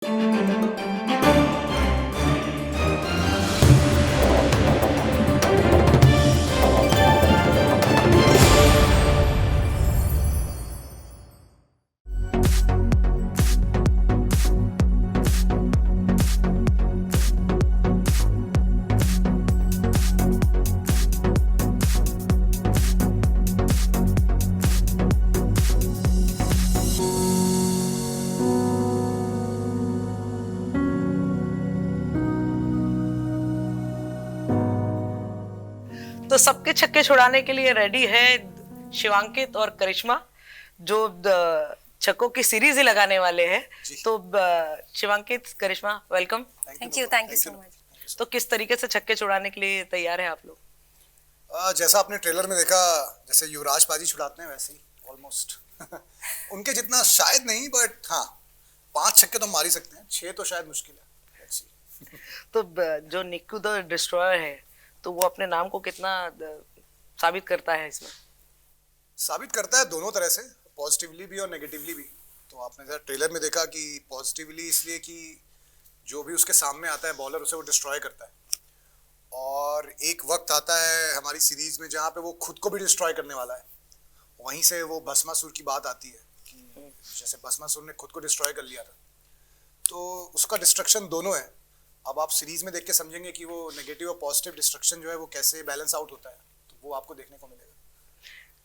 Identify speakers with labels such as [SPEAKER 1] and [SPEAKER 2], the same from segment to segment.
[SPEAKER 1] तो सबके छक्के छुड़ाने के लिए रेडी है शिवांकित और करिश्मा, जो छक्कों की सीरीज ही लगाने वाले हैं। तो Shivankit, Karishma, welcome.
[SPEAKER 2] Thank you so much.
[SPEAKER 1] तो किस तरीके से छक्के छुड़ाने के लिए तैयार है आप लोग?
[SPEAKER 3] जैसा आपने ट्रेलर में देखा, जैसे युवराज पाजी छुड़ाते हैं वैसे ही ऑलमोस्ट उनके जितना शायद नहीं, बट हाँ 5 छक्के तो मार ही सकते हैं, 6 तो शायद मुश्किल है। Let's see.
[SPEAKER 1] तो जो निक्कू द डिस्ट्रॉयर है, तो वो अपने नाम को कितना साबित करता है इसमें?
[SPEAKER 3] साबित करता है दोनों तरह से, पॉजिटिवली भी और नेगेटिवली भी। तो आपने जरा ट्रेलर में देखा कि पॉजिटिवली इसलिए कि जो भी उसके सामने आता है बॉलर, उसे वो डिस्ट्रॉय करता है। और एक वक्त आता है हमारी सीरीज में जहाँ पे वो खुद को भी डिस्ट्रॉय करने वाला है। वहीं से वो भस्मासुर की बात आती है कि जैसे भस्मासुर ने खुद को डिस्ट्रॉय कर लिया था, तो उसका डिस्ट्रक्शन दोनों है। अब आप सीरीज में देख के समझेंगे कि वो नेगेटिव और पॉजिटिव डिस्ट्रक्शन जो है वो कैसे बैलेंस आउट होता है, तो वो आपको देखने को मिलेगा।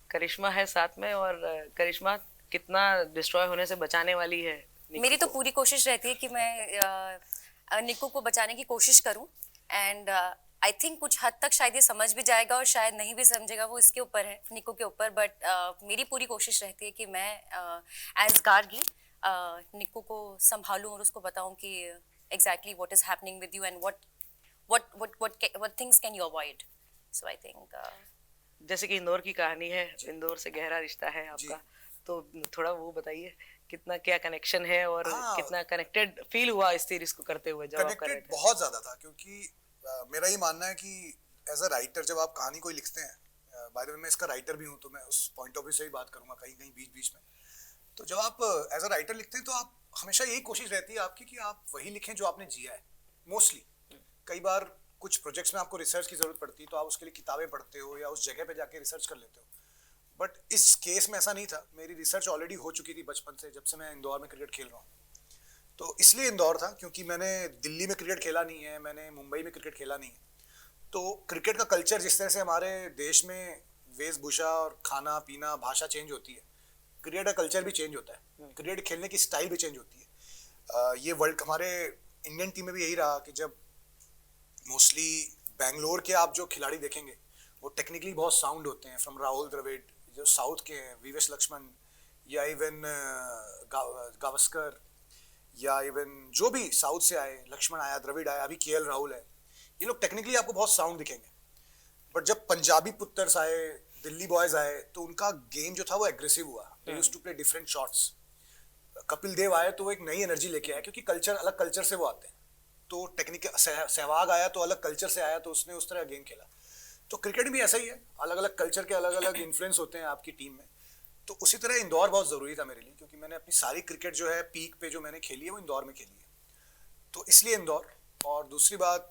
[SPEAKER 1] करिश्मा है साथ में, और करिश्मा कितना डिस्ट्रॉय होने से बचाने वाली है
[SPEAKER 2] मेरी तो पूरी कोशिश रहती है कि मैं निक्कू को बचाने की कोशिश करूं, एंड आई थिंक कुछ हद तक शायद ये समझ भी जाएगा और शायद नहीं भी समझेगा, वो इसके ऊपर है, निक्कू के ऊपर। बट मेरी पूरी कोशिश रहती है कि मैं एज गार्गी निक्कू को संभालूं और उसको बताऊं कि exactly what is happening with you and what things can you avoid. So I think
[SPEAKER 1] जैसे कि इंदौर की कहानी है, इंदौर से गहरा रिश्ता है आपका, तो थोड़ा वो बताइए कितना क्या कनेक्शन है और कितना कनेक्टेड फील हुआ इस सीरीज को करते हुए जब आप कर रहे थे?
[SPEAKER 3] बहुत ज्यादा था, क्योंकि मेरा ये मानना है कि एज अ राइटर जब आप कहानी कोई लिखते हैं, बाय द वे मैं इसका राइटर भी हूँ, तो मैं उस पॉइंट ऑफ व्यू से ही बात करूंगा कहीं कहीं बीच बीच में। तो जब आप एज अ राइटर लिखते हैं तो आप हमेशा यही कोशिश रहती है आपकी कि आप वही लिखें जो आपने जिया है मोस्टली। कई बार कुछ प्रोजेक्ट्स में आपको रिसर्च की जरूरत पड़ती है, तो आप उसके लिए किताबें पढ़ते हो या उस जगह पे जाके रिसर्च कर लेते हो। बट इस केस में ऐसा नहीं था, मेरी रिसर्च ऑलरेडी हो चुकी थी बचपन से, जब से मैं इंदौर में क्रिकेट खेल रहा हूँ। तो इसलिए इंदौर था, क्योंकि मैंने दिल्ली में क्रिकेट खेला नहीं है, मैंने मुंबई में क्रिकेट खेला नहीं है। तो क्रिकेट का कल्चर जिस तरह से हमारे देश में वेशभूषा और खाना पीना भाषा चेंज होती है, क्रिकेट का कल्चर भी चेंज होता है, क्रिकेट खेलने की स्टाइल भी चेंज होती है। ये वर्ल्ड हमारे इंडियन टीम में भी यही रहा कि जब मोस्टली बैंगलोर के आप जो खिलाड़ी देखेंगे वो टेक्निकली बहुत साउंड होते हैं, फ्रॉम राहुल द्रविड़ जो साउथ के हैं, वीवेस लक्ष्मण, या इवन गावस्कर, या इवन जो भी साउथ से आए, लक्ष्मण आया, द्रविड़ आया, अभी केएल राहुल है, ये लोग टेक्निकली आपको बहुत साउंड दिखेंगे। बट जब पंजाबी पुत्तर्स आए, दिल्ली बॉयज आए, तो उनका गेम जो था वो एग्रेसिव हुआ। They used to play different shots. Kapil Dev आए तो वो एक नई एनर्जी लेके आए, क्योंकि कल्चर अलग कल्चर से वो आते हैं। तो टेक्निक सहवाग आया तो अलग कल्चर से आया, तो उसने उस तरह गेम खेला। तो क्रिकेट भी ऐसा ही है, अलग अलग कल्चर के अलग अलग इन्फ्लुएंस होते हैं आपकी टीम में। तो उसी तरह इंदौर बहुत ज़रूरी था मेरे लिए, क्योंकि मैंने अपनी सारी क्रिकेट जो है पीक पे जो मैंने खेली है वो इंदौर में खेली है, तो इसलिए इंदौर। और दूसरी बात,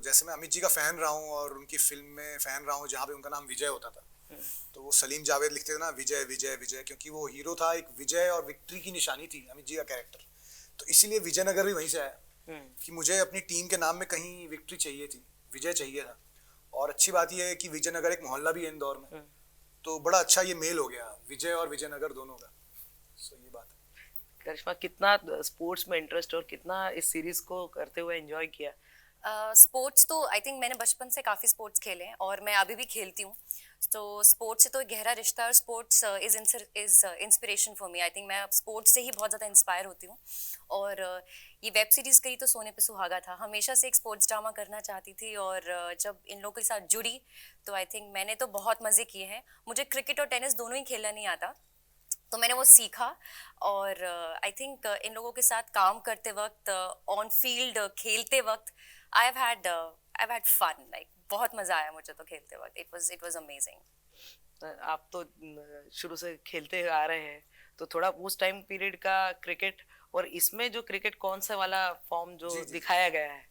[SPEAKER 3] जैसे मैं अमित जी का फ़ैन रहा हूँ और उनकी फिल्म में फ़ैन रहा हूँ जहाँ पे उनका नाम विजय होता था, तो वो सलीम जावेद लिखते थे ना, विजय विजय विजय, क्योंकि वो हीरो था, एक विजय और विक्ट्री की निशानी थी अमित जी का कैरेक्टर। तो इसीलिए विजयनगर भी वहीं से आया कि मुझे अपनी टीम के नाम में कहीं विक्ट्री चाहिए थी, विजय चाहिए था। और अच्छी बात यह है कि विजयनगर एक मोहल्ला भी है इंदौर में, तो बड़ा अच्छा ये मेल हो गया विजय और विजयनगर दोनों का। सो ये बात है।
[SPEAKER 1] करिश्मा, कितना स्पोर्ट्स में इंटरेस्ट और कितना इस सीरीज को करते हुए एंजॉय किया?
[SPEAKER 2] स्पोर्ट्स तो आई थिंक मैंने बचपन से काफ़ी स्पोर्ट्स खेले हैं और मैं अभी भी खेलती हूँ। तो स्पोर्ट्स से तो एक गहरा रिश्ता है और sports is inspiration for me. I think मैं स्पोर्ट्स से ही बहुत ज़्यादा इंस्पायर होती हूँ। और ये वेब सीरीज़ करी तो सोने पे सुहागा था, हमेशा से एक स्पोर्ट्स ड्रामा करना चाहती थी। और जब इन लोगों के साथ जुड़ी तो आई थिंक मैंने तो बहुत मज़े किए हैं। मुझे क्रिकेट और टेनिस दोनों ही खेलना नहीं आता, तो मैंने वो सीखा। और आई थिंक इन लोगों के साथ काम करते वक्त, ऑन फील्ड खेलते वक्त, I've had fun, like बहुत मजा आया मुझे तो खेलते वक्त। It was amazing।
[SPEAKER 1] आप तो शुरू से खेलते आ रहे हैं, तो थोड़ा उस टाइम पीरियड का क्रिकेट और इसमें जो क्रिकेट कौन सा वाला फॉर्म जो
[SPEAKER 3] जी, जी।
[SPEAKER 1] दिखाया गया है,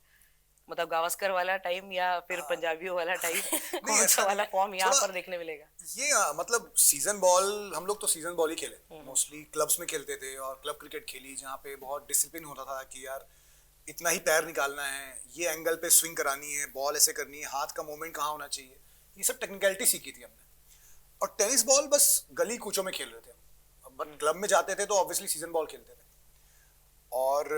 [SPEAKER 1] मतलब गावस्कर वाला टाइम या फिर
[SPEAKER 3] हाँ।
[SPEAKER 1] पंजाबियों वाला टाइम,
[SPEAKER 3] नहीं,
[SPEAKER 1] कौन
[SPEAKER 3] ऐसा
[SPEAKER 1] सा
[SPEAKER 3] नहीं
[SPEAKER 1] वाला
[SPEAKER 3] है।
[SPEAKER 1] फॉर्म यहाँ
[SPEAKER 3] थोड़ा
[SPEAKER 1] पर देखने मिलेगा?
[SPEAKER 3] ये मतलब सीजन बॉल, हम लोग तो सीजन बॉल ही खेले मोस्टली, क्लब्स में खेलते थे और क्लब क्रिकेट खेली जहाँ पे बहुत डिसिप्लिन होता था कि यार इतना ही पैर निकालना है, ये एंगल पे स्विंग करानी है, बॉल ऐसे करनी है, हाथ का मूवमेंट कहाँ होना चाहिए, ये सब टेक्निकलिटी सीखी थी हमने। और टेनिस बॉल बस गली कूचों में खेल रहे थे हम, बट क्लब में जाते थे तो ऑब्वियसली सीजन बॉल खेलते थे। और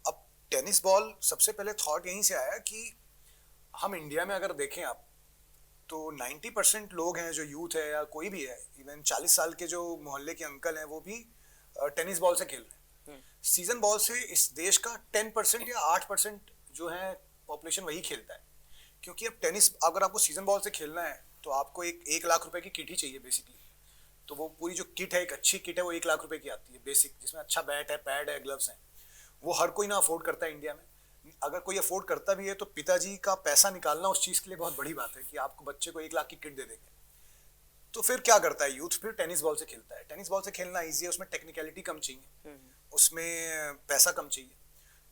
[SPEAKER 3] अब टेनिस बॉल सबसे पहले थॉट यहीं से आया कि हम इंडिया में अगर देखें आप तो 90% लोग हैं जो यूथ है या कोई भी है, इवन 40 साल के जो मोहल्ले के अंकल हैं वो भी टेनिस बॉल से खेल रहे हैं। सीजन बॉल से इस देश का 10% या 8% जो है पॉपुलेशन वही खेलता है, क्योंकि अब टेनिस अगर आपको सीजन बॉल से खेलना है तो आपको एक लाख रुपए की किट ही चाहिए बेसिकली। तो वो पूरी जो किट है, एक अच्छी किट है, वो 1 लाख रुपए की आती है बेसिक, जिसमें अच्छा बैट है, पैड है, ग्लव्स हैं। वो हर कोई ना अफोर्ड करता है इंडिया में। अगर कोई अफोर्ड करता भी है तो पिताजी का पैसा निकालना उस चीज़ के लिए बहुत बड़ी बात है कि आपको बच्चे को 1 लाख की किट दे देंगे। तो फिर क्या करता है यूथ, फिर टेनिस बॉल से खेलता है। टेनिस बॉल से खेलना ईजी है, उसमें टेक्निकलिटी कम चाहिए, उसमें पैसा कम चाहिए,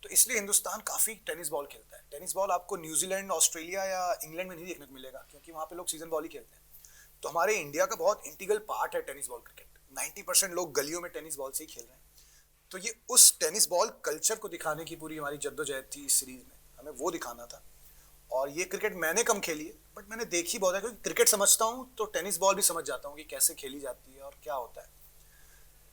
[SPEAKER 3] तो इसलिए हिंदुस्तान काफ़ी टेनिस बॉल खेलता है। टेनिस बॉल आपको न्यूजीलैंड, ऑस्ट्रेलिया या इंग्लैंड में नहीं देखने को मिलेगा, क्योंकि वहाँ पे लोग सीजन बॉल ही खेलते हैं। तो हमारे इंडिया का बहुत इंटीग्रल पार्ट है टेनिस बॉल क्रिकेट। 90% लोग गलियों में टेनिस बॉल से ही खेल रहे हैं। तो ये उस टेनिस बॉल कल्चर को दिखाने की पूरी हमारी जद्दोजहद थी इस सीरीज में, हमें वो दिखाना था। और ये क्रिकेट मैंने कम खेली है, बट मैंने देखी बहुत है, क्योंकि क्रिकेट समझता हूँ तो टेनिस बॉल भी समझ जाता हूँ कि कैसे खेली जाती है और क्या होता है।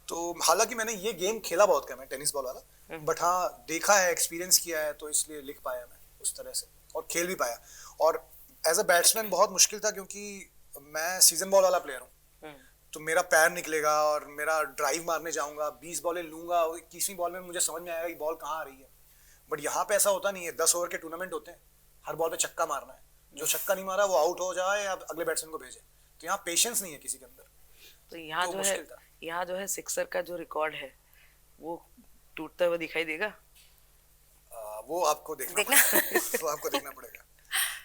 [SPEAKER 3] तो हालांकि मैंने ये गेम खेला बहुत कम है टेनिस बॉल वाला, बट हाँ देखा है, एक्सपीरियंस किया है, तो इसलिए लिख पाया मैं उस तरह से और खेल भी पाया। और एज अ बैट्समैन बहुत मुश्किल था, क्योंकि मैं सीजन बॉल वाला प्लेयर हूँ, तो मेरा पैर निकलेगा और मेरा ड्राइव मारने जाऊंगा, 20 बॉलें लूंगा, 21वीं बॉल में मुझे समझ में आएगा कि बॉल कहाँ आ रही है। बट यहाँ पे ऐसा होता नहीं है, 10 ओवर के टूर्नामेंट होते हैं, हर बॉल पे छक्का मारना है, जो छक्का नहीं मारा वो आउट हो जाए या अगले बैट्समैन को भेजे। तो यहाँ पेशेंस नहीं है किसी के अंदर।
[SPEAKER 1] तो यहाँ
[SPEAKER 3] तो
[SPEAKER 1] जो है,
[SPEAKER 3] मुश्किल था।
[SPEAKER 1] यहाँ जो है सिक्सर का जो रिकॉर्ड है वो टूटता हुआ दिखाई देगा।
[SPEAKER 3] वो आपको देखना पड़ेगा। वो आपको देखना पड़ेगा।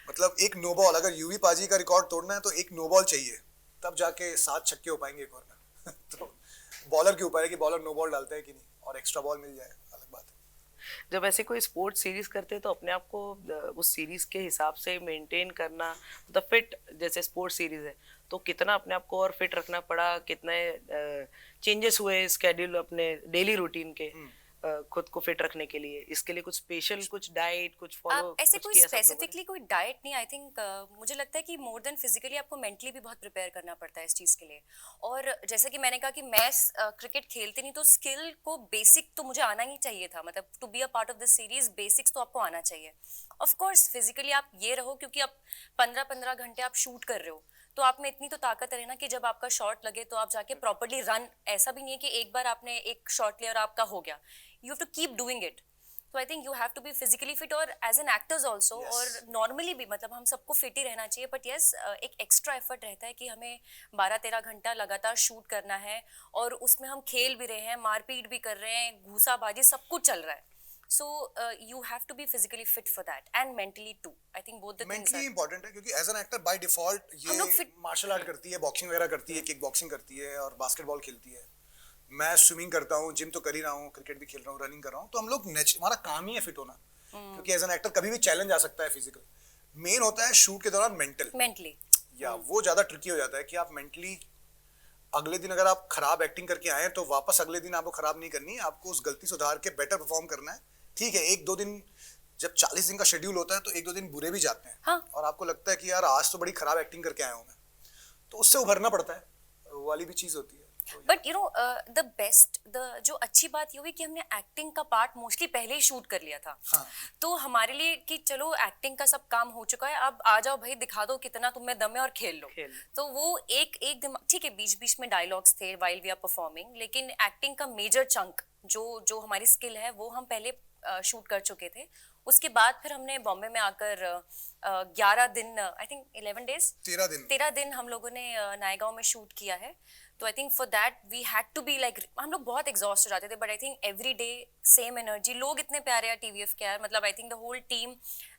[SPEAKER 3] मतलब एक नो बॉल, अगर यूवी पाजी का रिकॉर्ड तोड़ना है तो एक नो बॉल चाहिए, तब जाके 7 छक्के हो पाएंगे एक ओवर में। तो बॉलर के ऊपर है कि बॉलर नो बॉल डालता है कि नहीं, और एक्स्ट्रा बॉल मिल जाए अलग बात है।
[SPEAKER 1] जब ऐसे कोई स्पोर्ट्स सीरीज करते हैं तो अपने आप को उस सीरीज के हिसाब से मेंटेन करना, मतलब फिट, जैसे स्पोर्ट्स सीरीज है तो कितना अपने आप को और फिट रखना पड़ा, कितने चेंजेस हुए स्केड्यूल अपने डेली रूटीन के खुद को फिट रखने के लिए? इसके लिए कुछ स्पेशल, कुछ डाइट, कुछ फॉलो,
[SPEAKER 2] ऐसे
[SPEAKER 1] कुछ
[SPEAKER 2] कोई
[SPEAKER 1] किया सब लोगों ने?
[SPEAKER 2] स्पेसिफिकली कोई डाइट नहीं। आई थिंक मुझे लगता है कि मोर देन फिजिकली आपको मेंटली भी बहुत प्रिपेयर करना पड़ता है इस चीज़ के लिए। और जैसे कि मैंने कहा कि मैं क्रिकेट खेलती नहीं, तो स्किल को बेसिक तो मुझे आना ही चाहिए था, मतलब to be a part of this series basics तो आपको आना चाहिए। ऑफ कोर्स फिजिकली आप ये रहो, क्योंकि आप 15-15 घंटे आप शूट कर रहे हो, तो आप में इतनी तो ताकत है ना कि जब आपका शॉट लगे तो आप जाके प्रॉपर्ली रन, ऐसा भी नहीं है कि एक बार आपने एक शॉट लिया और आपका हो गया, you have to keep doing it. तो I think you have to be physically fit, और as an actors also,
[SPEAKER 3] Yes.
[SPEAKER 2] और नॉर्मली भी, मतलब हम सबको फिट ही रहना चाहिए। बट येस, एक एक्स्ट्रा एफर्ट रहता है कि हमें 12-13 घंटा लगातार शूट करना है, और उसमें हम खेल भी रहे हैं, मारपीट भी कर रहे हैं, घूसाबाजी सब कुछ चल रहा है। So you have to be physically fit for that, and mentally too. I think both the things
[SPEAKER 3] mentally
[SPEAKER 2] are
[SPEAKER 3] important है, क्योंकि as an actor by default
[SPEAKER 2] हम
[SPEAKER 3] ये
[SPEAKER 2] लोग fit-
[SPEAKER 3] मार्शल आर्ट करती है, बॉक्सिंग वगैरह करती है, किक बॉक्सिंग करती है और बास्केटबॉल खेलती है। मैं स्विमिंग करता हूँ, जिम तो कर ही रहा हूँ, क्रिकेट भी खेल रहा हूँ, रनिंग कर रहा हूँ। तो हम लोग हमारा काम ही है फिट होना, क्योंकि एज एन एक्टर कभी भी चैलेंज आ सकता है फिजिकल। मेन होता है शूट के दौरान
[SPEAKER 2] मेंटली।
[SPEAKER 3] या वो ज्यादा ट्रिकी हो जाता है कि आप मेंटली अगले दिन अगर आप खराब एक्टिंग करके आए तो वापस अगले दिन आपको खराब नहीं करनी है, आपको उस गलती सुधार के बेटर परफॉर्म करना है। ठीक है, 1-2 दिन, जब 40 दिन का शेड्यूल होता है तो 1-2 दिन बुरे भी जाते हैं।
[SPEAKER 2] हाँ।
[SPEAKER 3] और आपको लगता है कि यार आज तो बड़ी खराब एक्टिंग करके आया हूँ मैं, तो उससे उभरना पड़ता है, वो वाली भी चीज होती है।
[SPEAKER 2] But you know the best, the जो अच्छी बात ये हुई कि हमने एक्टिंग का पार्ट मोस्टली पहले ही शूट कर लिया था।
[SPEAKER 3] हाँ।
[SPEAKER 2] तो हमारे लिए कि चलो एक्टिंग का सब काम हो चुका है, अब आ जाओ भाई, दिखा दो कितना तुम में दम है और खेल लो।
[SPEAKER 1] खेल लो।
[SPEAKER 2] तो वो एक दिमाग, ठीक है, बीच बीच में डायलॉग्स थे वाइल वी आर परफॉर्मिंग, लेकिन एक्टिंग का मेजर चंक जो हमारी स्किल है वो हम पहले शूट कर चुके थे। उसके बाद फिर हमने बॉम्बे में आकर 11 दिन, आई थिंक 11 डेज, 13 दिन हम लोगों ने नायगांव में शूट किया है। तो I think for that we had to be like, हम लोग बहुत एग्जॉस्ट हो जाते थे, but I think every day same energy. लोग इतने प्यारे हैं टीवीएफ के यार, मतलब I think the whole team,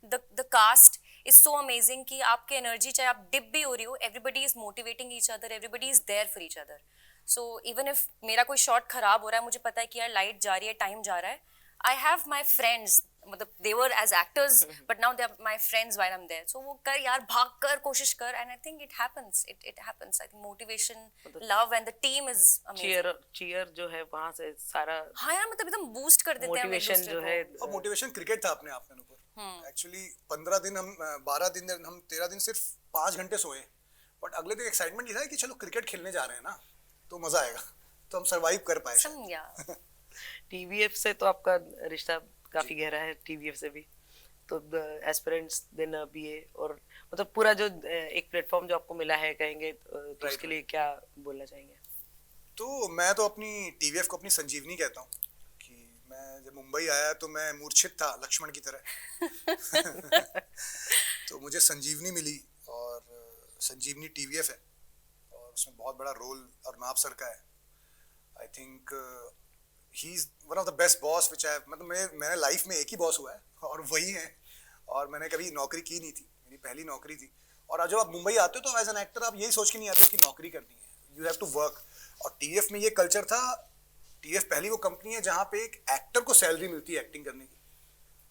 [SPEAKER 2] the cast is so amazing कि आपकी एनर्जी चाहे आप डिप भी हो रही हो, everybody is motivating each other, everybody is there for each other. So even if मेरा कोई शॉट खराब हो रहा है, मुझे पता है कि यार लाइट जा रही है, टाइम जा रहा है, आई हैव माई फ्रेंड्स, मतलब they were as actors but now they are my friends while I am there, so वो कर यार, भाग कर, कोशिश कर, and I think it happens, it happens. I think motivation, love and the team is amazing.
[SPEAKER 1] Cheer जो है वहां से सारा
[SPEAKER 2] हाँ यार, मतलब एकदम बूस्ट कर देते हैं हम एक
[SPEAKER 1] मोटिवेशन
[SPEAKER 2] दूसरे
[SPEAKER 1] जो
[SPEAKER 2] को।
[SPEAKER 1] है
[SPEAKER 3] और मोटिवेशन क्रिकेट था अपने आप में ऊपर। एक्चुअली 15 दिन हम 12 दिन हम 13 दिन सिर्फ 5 घंटे सोए, बट अगले दिन एक्साइटमेंट ये था कि चलो क्रिकेट खेलने जा रहे हैं ना, तो मजा आएगा, तो हम सरवाइव कर पाए शायद।
[SPEAKER 2] या
[SPEAKER 1] टीवीएफ से तो आपका रिश्ता काफी गहरा है, टीवीएफ से भी, तो एस्पिरेंट्स देन बीए, और मतलब पूरा जो एक प्लेटफॉर्म जो आपको मिला है कहेंगे तो उसके लिए क्या बोलना चाहेंगे?
[SPEAKER 3] तो मैं तो अपनी टीवीएफ को अपनी संजीवनी कहता हूँ कि मैं जब मुंबई आया तो मैं मूर्छित था लक्ष्मण की तरह तो मुझे संजीवनी मिली, और संजीवनी टीवीएफ है, और उसमें बहुत बड़ा रोल अर्नाब सर का है। I think he is one of the best boss which I, मतलब मैंने लाइफ में एक ही बॉस हुआ है और वही है, और मैंने कभी नौकरी की नहीं थी, मेरी पहली नौकरी थी। और जब आप मुंबई आते हो तो एज एन एक्टर आप यही सोच के नहीं आते कि नौकरी करनी है, यू हैव टू वर्क। और टीएफ में ये कल्चर था, टीएफ पहली वो कंपनी है जहाँ पे एक एक्टर को सैलरी मिलती है एक्टिंग करने की।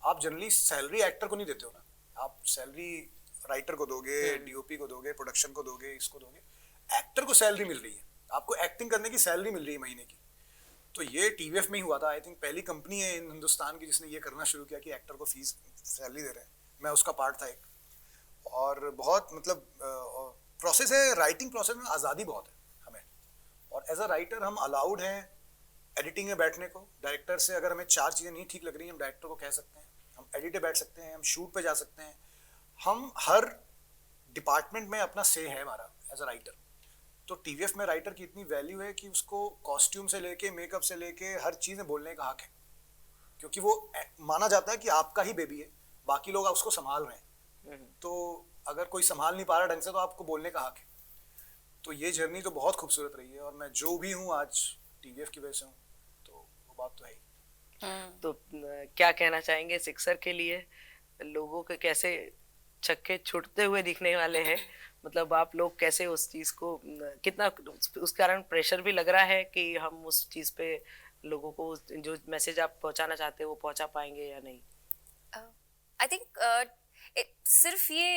[SPEAKER 3] आप जनरली सैलरी एक्टर को नहीं देते हो ना, आप सैलरी राइटर को दोगे, डीओपी को दोगे, प्रोडक्शन को दोगे, इसको दोगे। एक्टर को सैलरी मिल रही है, आपको एक्टिंग करने की सैलरी मिल रही है महीने की। तो ये टीवीएफ में ही हुआ था। आई थिंक पहली कंपनी है इन हिंदुस्तान की जिसने ये करना शुरू किया कि एक्टर को फीस सैलरी दे रहे हैं। मैं उसका पार्ट था एक, और बहुत मतलब प्रोसेस है, राइटिंग प्रोसेस में आज़ादी बहुत है हमें, और एज अ राइटर हम अलाउड हैं एडिटिंग में बैठने को। डायरेक्टर से अगर हमें 4 चीज़ें नहीं ठीक लग रही हैं, हम डायरेक्टर को कह सकते हैं, हम एडिट पे बैठ सकते हैं, हम शूट पे जा सकते हैं, हम हर डिपार्टमेंट में अपना से है हमारा एज अ राइटर। तो टीवीएफ में राइटर की इतनी वैल्यू है कि उसको कॉस्ट्यूम से लेके मेकअप से लेके हर चीज़ में बोलने का हक है, क्योंकि वो माना जाता है कि आपका ही बेबी है, बाकी लोग उसको संभाल रहे हैं। तो अगर कोई संभाल नहीं पा रहा ढंग से तो आपको बोलने का हक है। तो ये जर्नी तो बहुत खूबसूरत रही है, और मैं जो भी हूँ आज टीवीएफ की वजह से हूँ, तो वो बात तो है ही।
[SPEAKER 1] तो क्या कहना चाहेंगे सिक्सर के लिए? लोगों के कैसे छक्के छूटते हुए दिखने वाले हैं, मतलब आप लोग कैसे उस चीज को कितना उस कारण प्रेशर भी लग रहा है कि हम उस चीज पे लोगों को जो मैसेज आप पहुंचाना चाहते हैं वो पहुंचा पाएंगे या नहीं?
[SPEAKER 2] आई थिंक सिर्फ ये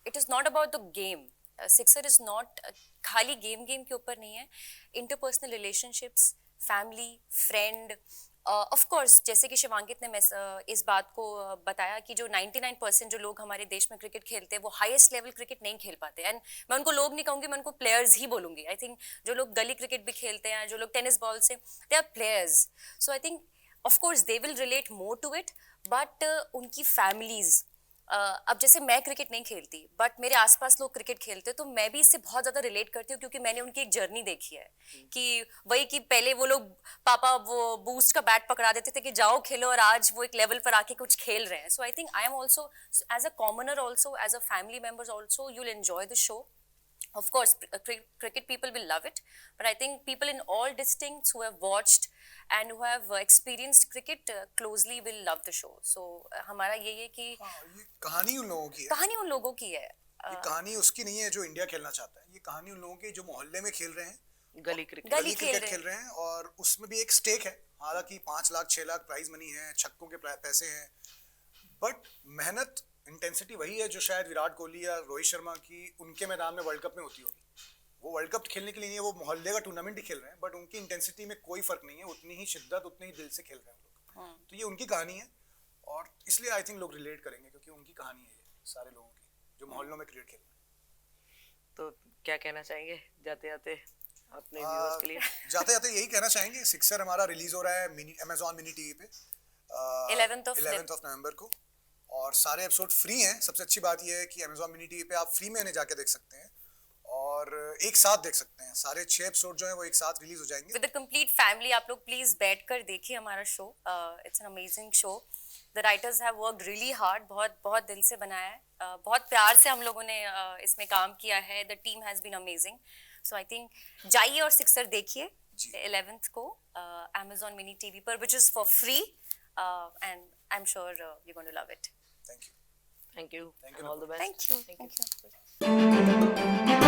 [SPEAKER 2] it is not about the game. Sixer is not खाली गेम के ऊपर नहीं है, interpersonal relationships, family, friend, of course जैसे कि शिवांकित ने इस बात को बताया कि जो 99% जो लोग हमारे देश में क्रिकेट खेलते हैं वो हाईएस्ट लेवल क्रिकेट नहीं खेल पाते। एंड मैं उनको लोग नहीं कहूँगी, मैं उनको प्लेयर्स ही बोलूँगी। आई थिंक जो लोग गली क्रिकेट भी खेलते हैं, जो लोग टेनिस बॉल से, they are players. So I think of course they will relate more to it, but उनकी फैमिलीज, अब जैसे मैं क्रिकेट नहीं खेलती बट मेरे आसपास लोग क्रिकेट खेलते हैं, तो मैं भी इससे बहुत ज़्यादा रिलेट करती हूँ, क्योंकि मैंने उनकी एक जर्नी देखी है कि वही कि पहले वो लोग पापा वो बूस्ट का बैट पकड़ा देते थे कि जाओ खेलो, और आज वो एक लेवल पर आके कुछ खेल रहे हैं। So I think I am also as a commoner, also as a family members also, you will enjoy the show. Of course, cricket people will love it, but I think people in all districts who have watched and who have experienced cricket closely will love the show. So हमारा ये कि
[SPEAKER 3] ये कहानी उन लोगों की है,
[SPEAKER 2] कहानी उन लोगों की है।
[SPEAKER 3] ये कहानी उसकी नहीं है जो इंडिया खेलना चाहता है, ये कहानी उन लोगों की जो मोहल्ले में खेल रहे हैं,
[SPEAKER 1] गली क्रिकेट
[SPEAKER 2] गली
[SPEAKER 3] क्रिकेट खेल रहे हैं, और उसमें भी एक स्टेक है। हालांकि 5 लाख 6 लाख प्राइज मनी है, छक्कों के पैसे हैं, बट मेहनत इंटेंसिटी वही है जो शायद विराट कोहली या रोहित शर्मा की उनके मैदान में वर्ल्ड कप में होती होगी। वो वर्ल्ड कप खेलने के लिए नहीं है, वो मोहल्ले का टूर्नामेंट ही खेल रहे हैं, बट उनकी इंटेंसिटी में कोई फर्क नहीं है, उतनी ही शिद्दत, उतने ही दिल से खेल रहे हैं लोग। तो ये उनकी कहानी है, और इसलिए आई थिंक लोग रिलेट करेंगे, क्योंकि उनकी कहानी है ये सारे लोगों की जो मोहल्लों में क्रिकेट खेल रहे हैं।
[SPEAKER 1] तो क्या कहना चाहेंगे जाते जाते अपने व्यूअर्स के लिए?
[SPEAKER 3] जाते जाते यही कहना चाहेंगे, सिक्सर हमारा रिलीज हो रहा है Amazon मिनी टीवी पे 11th ऑफ नवंबर को, और सारे एपिसोड फ्री हैं। सबसे अच्छी बात यह है कि Amazon मिनी टीवी पे आप फ्री में इन्हें जाके देख सकते हैं, और एक साथ देख सकते हैं। सारे 6 एपिसोड जो हैं वो एक साथ रिलीज हो जाएंगे
[SPEAKER 2] विद द कंप्लीट फैमिली। आप लोग प्लीज बैठकर देखिए हमारा show, it's an amazing show. The writers have worked really hard, बहुत बहुत दिल से बनाया है, बहुत प्यार से हम लोगों ने इसमें काम किया है। The team has been amazing. So I think जाइए और सिक्सर देखिए 11th को Amazon मिनी टीवी पर, which is for free, and I'm sure you're going to love it.
[SPEAKER 3] Thank you
[SPEAKER 1] thank you,
[SPEAKER 3] Thank you,
[SPEAKER 1] all the best.
[SPEAKER 2] Thank you.